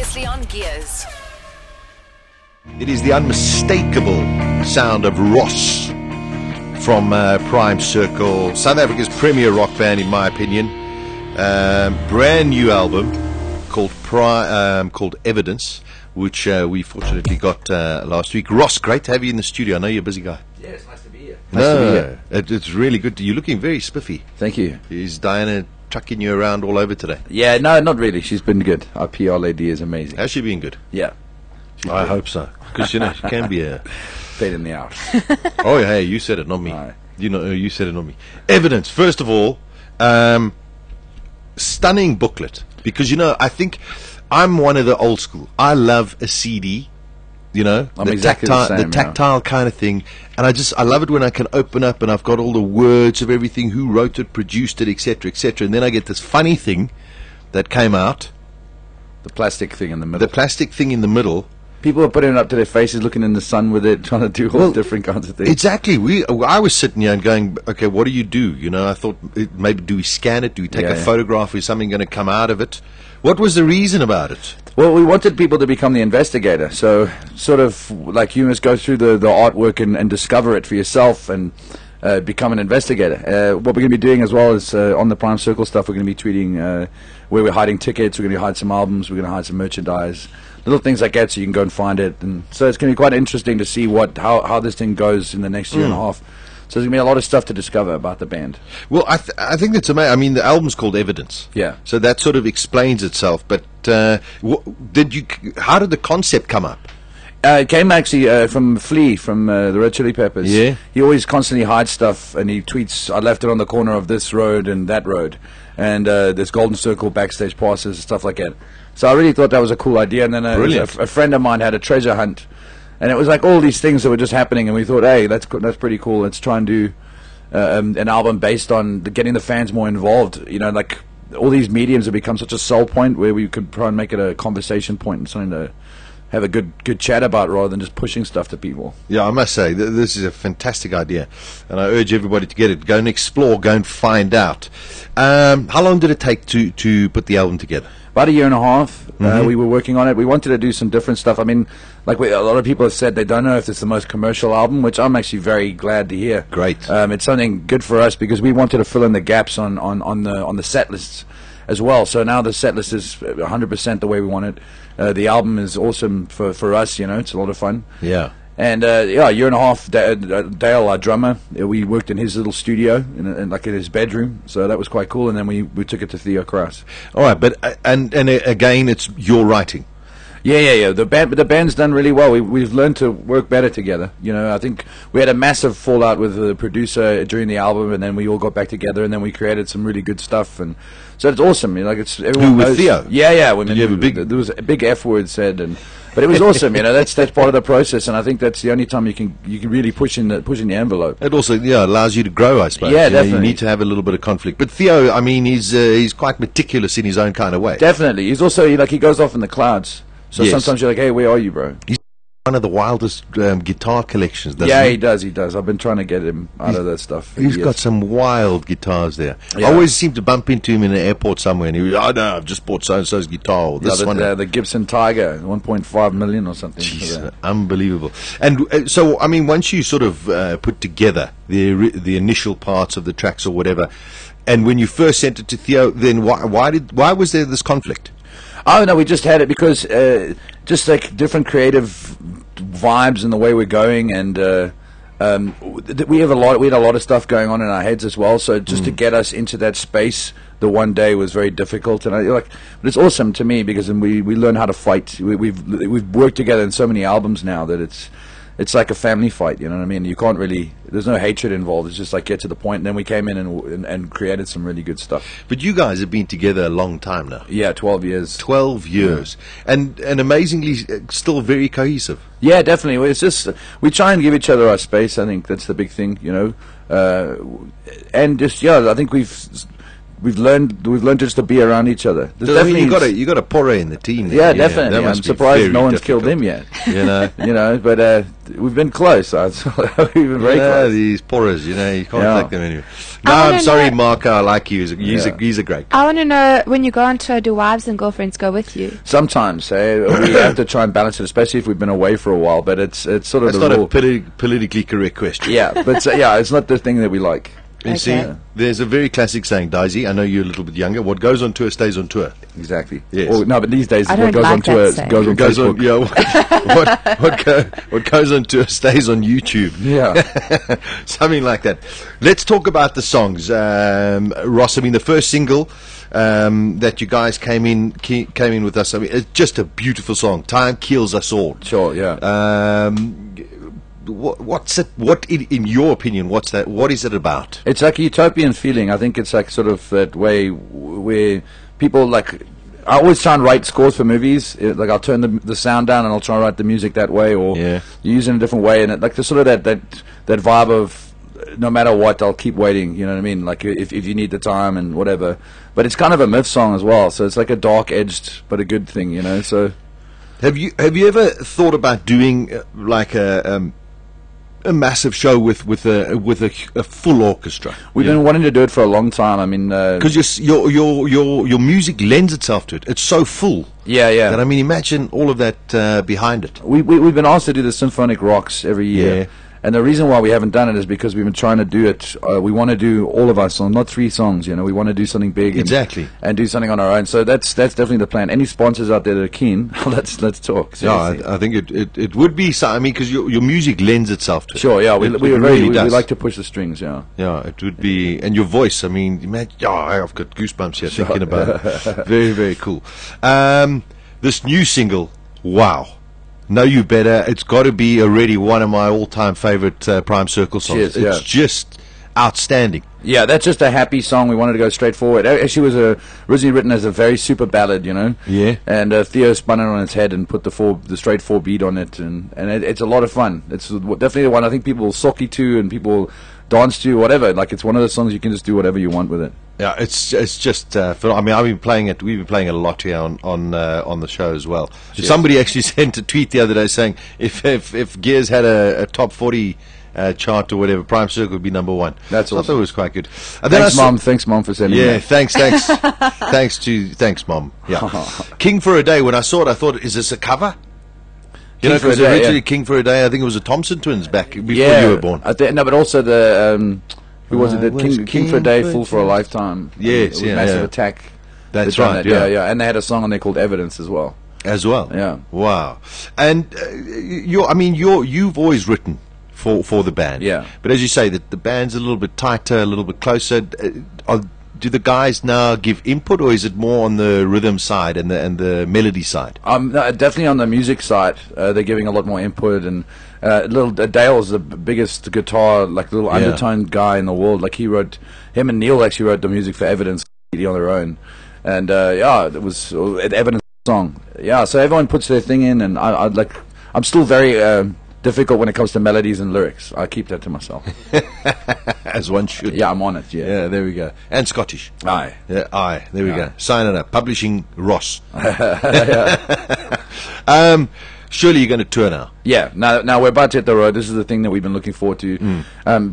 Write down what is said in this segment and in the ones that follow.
Previously on Gears. It is the unmistakable sound of Ross from Prime Circle, South Africa's premier rock band, in my opinion. Brand new album called Evidence, which we fortunately got last week. Ross, great to have you in the studio. I know you're a busy guy. Yeah, it's nice to be here. It's really good. You're looking very spiffy. Thank you. Is Diana chucking you around all over today? Yeah, no, not really. She's been good. Our PR lady is amazing. Has she been good? Yeah. I hope so. Because, you know, she can be a... Pain in the ass. Oh, hey, you said it, not me. Aye. You said it, not me. Evidence. First of all, stunning booklet. Because, you know, I think I'm one of the old school. I love a CD, you know, I'm exactly the same, the tactile kind of thing. And I love it when I can open up and I've got all the words of everything, who wrote it, produced it, etc., etc. And then I get this funny thing that came out. The plastic thing in the middle. The plastic thing in the middle. People are putting it up to their faces, looking in the sun with it, trying to do all different kinds of things. Exactly. I was sitting here and going, okay, what do you do? You know, I thought maybe do we scan it? Do we take a photograph? Is something going to come out of it? What was the reason about it? Well, we wanted people to become the investigator. So, sort of like you must go through the artwork and discover it for yourself and become an investigator. What we're going to be doing as well is on the Prime Circle stuff, we're going to be tweeting where we're hiding tickets, we're going to hide some albums, we're going to hide some merchandise, little things like that, so you can go and find it. And so it's going to be quite interesting to see how this thing goes in the next year and a half. So there's going to be a lot of stuff to discover about the band. Well, I think that's amazing. I mean, the album's called Evidence. Yeah. So that sort of explains itself. But how did the concept come up? It came actually from Flea, from the Red Chili Peppers. Yeah. He always constantly hides stuff, and he tweets, I left it on the corner of this road and that road. And there's Golden Circle backstage passes and stuff like that. So I really thought that was a cool idea. And then a friend of mine had a treasure hunt. And it was like all these things that were just happening, and we thought, hey, that's pretty cool. Let's try and do an album based on getting the fans more involved. You know, like all these mediums have become such a sell point where we could try and make it a conversation point and something to have a good chat about rather than just pushing stuff to people. Yeah, I must say, this is a fantastic idea. And I urge everybody to get it. Go and explore, go and find out. How long did it take to put the album together? About a year and a half. We were working on it. We wanted to do some different stuff. I mean, like a lot of people have said, they don't know if it's the most commercial album, which I'm actually very glad to hear. Great. It's something good for us because we wanted to fill in the gaps on the set lists as well. So now the set list is 100% the way we want it. The album is awesome for us. You know, it's a lot of fun. Yeah. And a year and a half, Dale, our drummer, we worked in his little studio, in his bedroom, so that was quite cool. And then we took it to Theo Kraus. All right, but and again, it's your writing. Yeah. The band's done really well. We've learned to work better together. You know, I think we had a massive fallout with the producer during the album, and then we all got back together, and then we created some really good stuff. And so it's awesome. You know, like it's everyone knows. With Theo? Yeah. Did you have there was a big F word said, but it was awesome. You know, that's part of the process, and I think that's the only time you can really pushing the envelope. It also allows you to grow, I suppose. Yeah, you know, definitely. you need to have a little bit of conflict. But Theo, I mean, he's quite meticulous in his own kind of way. Definitely. He's also he goes off in the clouds. So sometimes you're like, hey, where are you, bro? He's one of the wildest guitar collections, doesn't he? he? He does. I've been trying to get him out of that stuff. He's got some wild guitars there. Yeah. I always seem to bump into him in the airport somewhere, and he goes, no, I've just bought so-and-so's guitar. Or this one. The Gibson Tiger, 1.5 million or something. Jeez, unbelievable. And so, I mean, once you sort of put together the initial parts of the tracks or whatever, and when you first sent it to Theo, then why was there this conflict? Oh no, we just had it because just like different creative vibes and the way we're going, and we had a lot of stuff going on in our heads as well. So just to get us into that space, the one day was very difficult, and but it's awesome to me because we learn how to fight. We've worked together in so many albums now that it's like a family fight, you know what I mean? You can't really, there's no hatred involved. It's just like get to the point. And then we came in and created some really good stuff. But you guys have been together a long time now. Yeah, 12 years. 12 years. Yeah. And amazingly still very cohesive. Yeah, definitely. It's just, we try and give each other our space. I think that's the big thing, you know. And just, I think we've we've learned just to be around each other. I mean, you got a Porre in the team. There. Yeah, definitely. I'm surprised no one's killed him yet. You know, but we've been close. We've been very close. These Porres, you can't take them anywhere. No, I'm sorry, Mark. I like you. He's a great guy. I want to know, when you go on tour, do wives and girlfriends go with you? Sometimes, we have to try and balance it, especially if we've been away for a while. But it's sort of not a politically correct question. Yeah, but it's not the thing that we like. You see, there's a very classic saying, Daisy. I know you're a little bit younger. What goes on tour stays on tour. Exactly. Yes. No, but these days, what goes on tour goes on Facebook. What goes on tour stays on YouTube. Yeah. Something like that. Let's talk about the songs, Ross. I mean, the first single that you guys came in with us. I mean, it's just a beautiful song. Time Kills Us All. Sure. Yeah. In your opinion, what is it about? It's like a utopian feeling. I think it's like sort of that way where people like. I always try and write scores for movies. Like I'll turn the sound down and I'll try and write the music that way, or use it in a different way. And like the sort of that vibe of no matter what, I'll keep waiting. You know what I mean? Like if you need the time and whatever. But it's kind of a myth song as well. So it's like a dark edged but a good thing. You know. So have you ever thought about doing like a massive show with a full orchestra? We've been wanting to do it for a long time. I mean, because your music lends itself to it. It's so full. Yeah. And I mean, imagine all of that behind it. We've been asked to do the symphonic rocks every year. Yeah. And the reason why we haven't done it is because we've been trying to do it. We want to do all of our songs, not 3 songs. You know, we want to do something big, and do something on our own. So that's definitely the plan. Any sponsors out there that are keen, let's talk. Seriously. Yeah, I think it would be. So, I mean, because your music lends itself to it. Sure, yeah, we like to push the strings. Yeah, it would be, and your voice. I mean, imagine. I've got goosebumps here thinking about it. Very, very cool. This new single, wow. Know You Better. It's got to be already one of my all-time favorite Prime Circle songs. It's just outstanding. Yeah, that's just a happy song. We wanted to go straight forward. Actually, was originally written as a very super ballad, you know. Yeah. And Theo spun it on its head and put the straight 4 beat on it, and it's a lot of fun. It's definitely the one I think people will socky to and people dance to, whatever. Like it's one of those songs you can just do whatever you want with it. Yeah, it's just. I mean, I've been playing it. We've been playing it a lot here on the show as well. Yes. Somebody actually sent a tweet the other day saying if Gears had a top 40 chart or whatever, Prime Circle would be number 1. That's awesome. I thought it was quite good. Thanks, Mom, for sending. Yeah, that. thanks, Mom. Yeah, King for a Day. When I saw it, I thought, is this a cover? Because originally King for a Day, I think it was the Thompson twins back before you were born. No, but also the. Who was it? King for a Day, Fool for a Lifetime. Yes, Massive Attack. That's right. Yeah. And they had a song on there called Evidence as well. Yeah. Wow. And you've always written for the band. Yeah. But as you say, that the band's a little bit tighter, a little bit closer. Do the guys now give input, or is it more on the rhythm side and the melody side? No, definitely on the music side. They're giving a lot more input, and Dale's the biggest guitar, like little undertone guy in the world. Like him and Neil actually wrote the music for Evidence on their own, and it was an Evidence song. Yeah, so everyone puts their thing in, and I'm still very difficult when it comes to melodies and lyrics. I keep that to myself. As one should. Yeah, I'm on it. Yeah, there we go. And Scottish. Aye. Yeah, aye. There we go. Sign it up. Publishing Ross. Surely you're going to tour now. Yeah. Now we're about to hit the road. This is the thing that we've been looking forward to.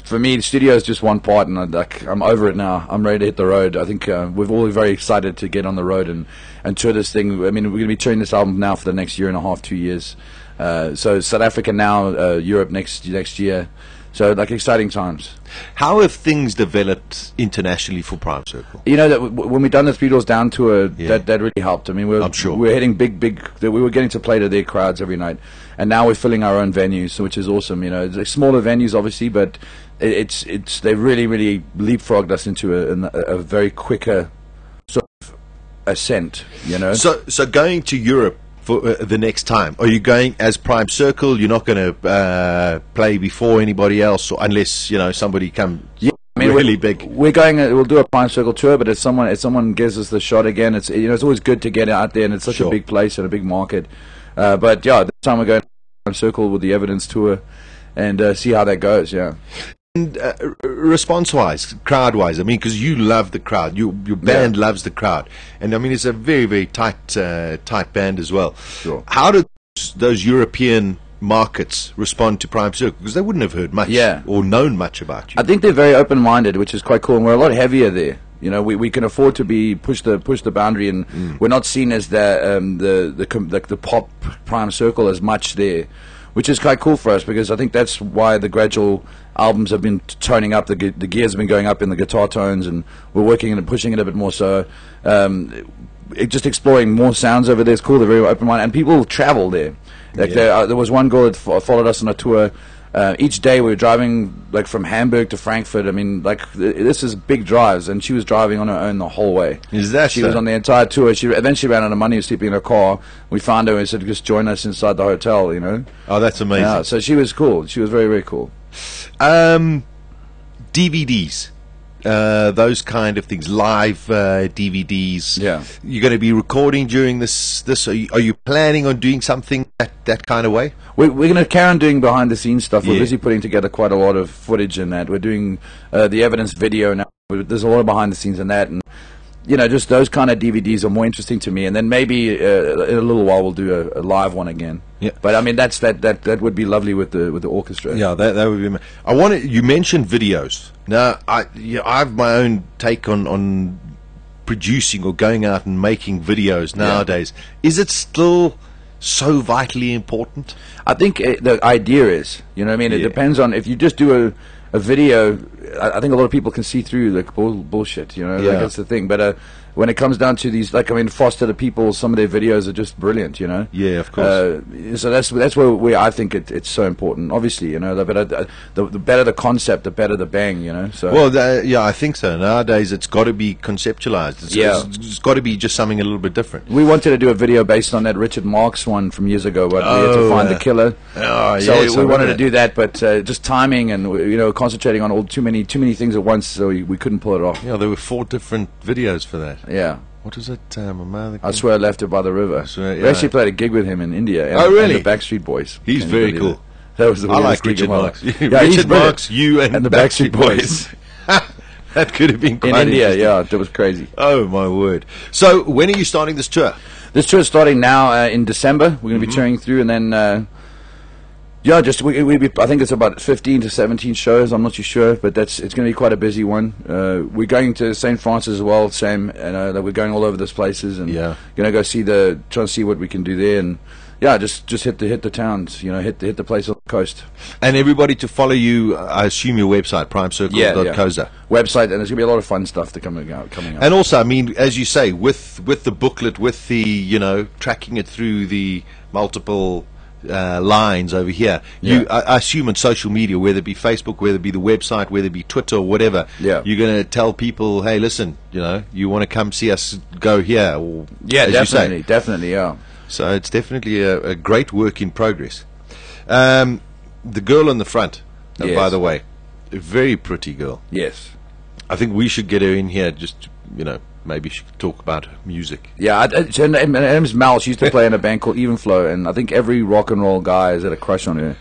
For me, the studio is just one part, and I'm over it now. I'm ready to hit the road. I think we're all very excited to get on the road and tour this thing. I mean, we're going to be touring this album now for the next year and a half, 2 years. So South Africa now, Europe next year. So exciting times. How have things developed internationally for Prime Circle? You know, when we done the Three Doors Down tour, that really helped. I mean, I'm sure we're hitting big. We were getting to play to their crowds every night, and now we're filling our own venues, which is awesome. You know, it's smaller venues obviously, but it's they really leapfrogged us into a very quicker sort of ascent. You know, so going to Europe for the next time, are you going as Prime Circle? You're not going to play before anybody else, or unless somebody come really big. We're going. We'll do a Prime Circle tour, but if someone gives us the shot again, it's always good to get out there, and it's such a big place and a big market. But yeah, this time we're going to Prime Circle with the Evidence tour, and see how that goes. Yeah. response-wise, crowd-wise, I mean, because you love the crowd, your band loves the crowd, and I mean, it's a very, very tight band as well. Sure. How did those European markets respond to Prime Circle? Because they wouldn't have heard much or known much about you. I think they're very open-minded, which is quite cool, and we're a lot heavier there. You know, we can afford to push the boundary, and we're not seen as the pop Prime Circle as much there, which is quite cool for us, because I think that's why the gradual albums have been toning up. The gears have been going up in the guitar tones, and we're working and pushing it a bit more. So just exploring more sounds over there is cool. They're very open-minded, and people travel there. Like there was one girl that followed us on a tour. Each day we were driving like from Hamburg to Frankfurt. I mean, like this is big drives, and she was driving on her own the whole way. Is that she was on the entire tour? She eventually ran out of money, was sleeping in her car. We found her and said, "Just join us inside the hotel." You know. Oh, that's amazing. Yeah, so she was cool. She was very, very cool. DVDs. Those kind of things, live DVDs. Yeah, you're going to be recording during this. Are you planning on doing something that kind of way? We're going to carry on doing behind the scenes stuff. We're busy putting together quite a lot of footage in that. We're doing the evidence video now. There's a lot of behind the scenes in that, and you know, just those kind of DVDs are more interesting to me. And then maybe in a little while we'll do a live one again. Yeah, but I mean that would be lovely with the orchestra. Yeah, that would be. You mentioned videos. Now I have my own take on producing or going out and making videos nowadays. Is it still so vitally important? I think the idea is, you know what I mean? It depends on, if you just do a video, I think a lot of people can see through the bullshit, you know, like that's the thing. But when it comes down to these, like, I mean, Foster the People, some of their videos are just brilliant, you know. Yeah, of course. So that's where I think it's so important. Obviously, you know, the better the concept, the better the bang, you know. So I think so. Nowadays, it's got to be conceptualized. It's got to be just something a little bit different. We wanted to do a video based on that Richard Marx one from years ago, but we had to find the killer. So we wanted to do that, but just timing and, you know, concentrating on too many things at once, so we couldn't pull it off. Yeah, there were 4 different videos for that. Yeah. What was it? I Swear I Left It by the River. We actually played a gig with him in India. Really? And the Backstreet Boys. He's very cool. That was the I like Richard Marx. Yeah, Richard Marx, you and the Backstreet Boys. That could have been quite in India. Yeah, that was crazy. Oh my word! So when are you starting this tour? This tour is starting now in December. We're going to be touring through, and then. I think it's about 15 to 17 shows. I'm not too sure, but it's going to be quite a busy one. We're going to St. Francis as well. Same, that we're going all over those places, and going to go try and see what we can do there, and just hit the towns, you know, hit the place on the coast. And everybody to follow you. I assume your website, primecircle.co.za. Website, and there's going to be a lot of fun stuff coming up. And also, I mean, as you say, with the booklet, with the, you know, tracking it through the multiple lines over here. I assume on social media, whether it be Facebook, whether it be the website, whether it be Twitter or whatever, you're going to tell people, hey, listen, you know, you want to come see us go here, or definitely. So it's definitely a great work in progress. The girl on the front, by the way, a very pretty girl. Yes, I think we should get her in here. Just, you know, maybe she could talk about music. Yeah, her name's Mal. She used to play in a band called Even Flow, and I think every rock and roll guy has had a crush on her.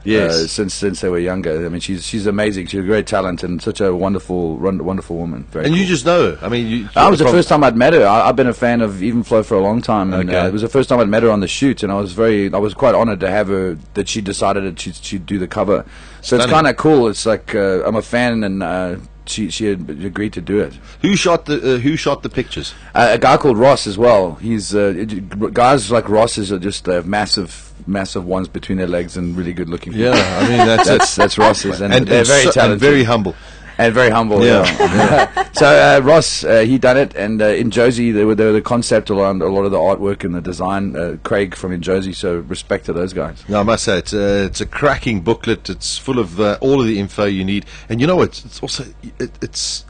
Yes, since they were younger. I mean, she's amazing. She's a great talent and such a wonderful woman. Very cool. You just know her. I mean, that was the first time I'd met her. I've been a fan of Even Flow for a long time, and it was the first time I'd met her on the shoot, and I was quite honored to have her. That she decided that she'd do the cover. So it's kind of cool. It's like I'm a fan, and she had agreed to do it. Who shot the pictures? A guy called Ross as well. He's guys like Ross's are just massive ones between their legs and really good looking people. Yeah, I mean that's Ross's, and they're very talented and very humble. And very humble, yeah. So Ross, he done it, and in Josie, they were the concept around a lot of the artwork and the design. Craig from In Josie, so respect to those guys. No, I must say it's a cracking booklet. It's full of all of the info you need, and you know it's also it's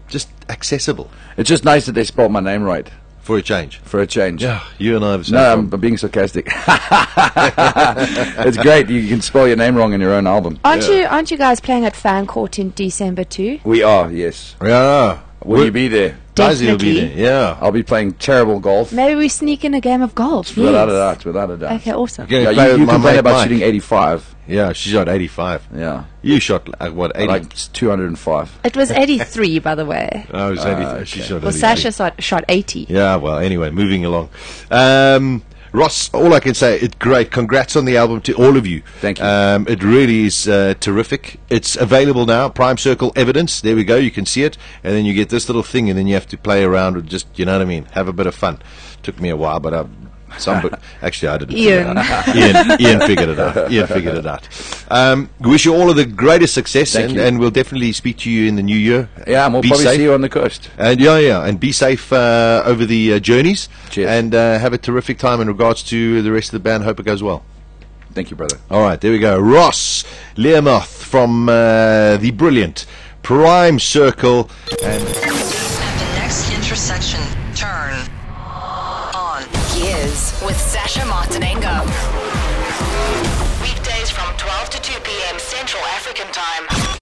just accessible. It's just nice that they spelled my name right. For a change. Yeah, you and I have. No, I'm being sarcastic. It's great. You can spell your name wrong in your own album. Aren't you guys playing at Fancourt in December too? We are, yes. Yeah. Will you be there? Definitely. Will be there. Yeah. I'll be playing terrible golf. Maybe we sneak in a game of golf. Without a doubt. Okay, awesome. You complain about shooting 85. Yeah, she shot 85. Yeah. You shot, what, 80? Like 205. It was 83, by the way. Oh, it was 83. She shot 80. Well, Sasha shot 80. Yeah, well, anyway, moving along. Ross, all I can say, it's great. Congrats on the album to all of you. Thank you. It really is terrific. It's available now. Prime Circle Evidence. There we go. You can see it. And then you get this little thing, and then you have to play around with just, you know what I mean, have a bit of fun. Took me a while, but actually, I didn't. Ian figured it out. Ian figured it out. We wish you all of the greatest success, and we'll definitely speak to you in the new year. Yeah, and we'll probably see you on the coast. And and be safe over the journeys. Cheers. And have a terrific time in regards to the rest of the band. Hope it goes well. Thank you, brother. All right, there we go. Ross Learmonth from the brilliant Prime Circle. And at the next intersection, turn on Gears with Sasha Martinengo. weekdays from 12 to 2 p.m. Central African Time.